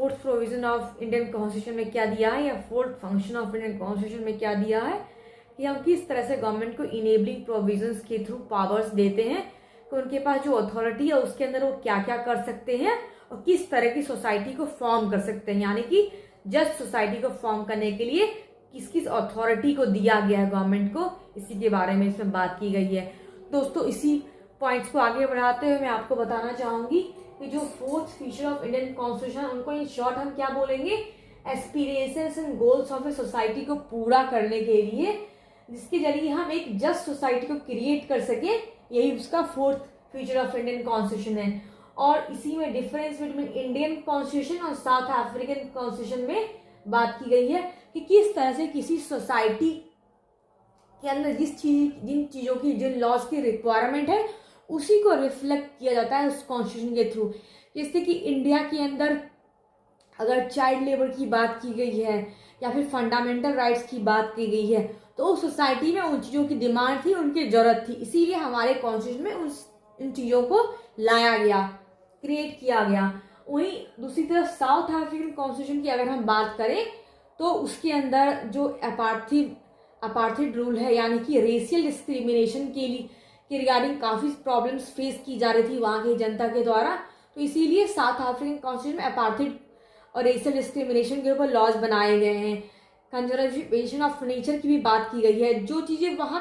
Fourth provision of Indian constitution में क्या दिया है या fourth function of Indian constitution में क्या दिया है कि हम किस तरह से गवर्नमेंट को इनेबलिंग प्रोविजंस के थ्रू पावर्स देते हैं कि उनके पास जो अथॉरिटी है उसके अंदर वो क्या क्या कर सकते हैं और किस तरह की सोसाइटी को फॉर्म कर सकते हैं, यानी कि जस्ट सोसाइटी को फॉर्म करने के लिए किस किस अथॉरिटी को दिया गया है गवर्नमेंट को, इसी के बारे में इसमें बात की गई है। दोस्तों इसी पॉइंट्स को आगे बढ़ाते हुए मैं आपको बताना चाहूंगी कि जो fourth feature of Indian constitution, उनको इन शॉर्ट हम क्या बोलेंगे, aspirations and goals of a society को पूरा करने के लिए, जिसके जरिए हम एक जस्ट सोसाइटी को क्रिएट कर सके, यही उसका fourth feature of Indian constitution है। और इसी में डिफरेंस बिटवीन इंडियन कॉन्स्टिट्यूशन और साउथ अफ्रीकन कॉन्स्टिट्यूशन में बात की गई है कि किस तरह से किसी सोसाइटी के अंदर जिन चीजों की, जिन लॉज की रिक्वायरमेंट है उसी को रिफ्लेक्ट किया जाता है उस कॉन्स्टिट्यूशन के थ्रू। जैसे कि इंडिया के अंदर अगर चाइल्ड लेबर की बात की गई है या फिर फंडामेंटल राइट्स की बात की गई है तो उस सोसाइटी में उन चीज़ों की डिमांड थी, उनकी जरूरत थी, इसीलिए हमारे कॉन्स्टिट्यूशन में इन चीज़ों को लाया गया, क्रिएट किया गया। वहीं दूसरी तरफ साउथ अफ्रीकन कॉन्स्टिट्यूशन की अगर हम बात करें तो उसके अंदर जो अपार्थाइड रूल है, यानी कि रेशियल डिस्क्रिमिनेशन के रिगार्डिंग काफ़ी प्रॉब्लम्स फेस की जा रही थी वहाँ की जनता के द्वारा, तो इसीलिए साउथ अफ्रीकन कॉन्स्टिट्यूशन में अपार्थाइड और रेशियल डिस्क्रिमिनेशन के ऊपर लॉज बनाए गए हैं। कंजर्वेशन ऑफ नेचर की भी बात की गई है, जो चीज़ें वहाँ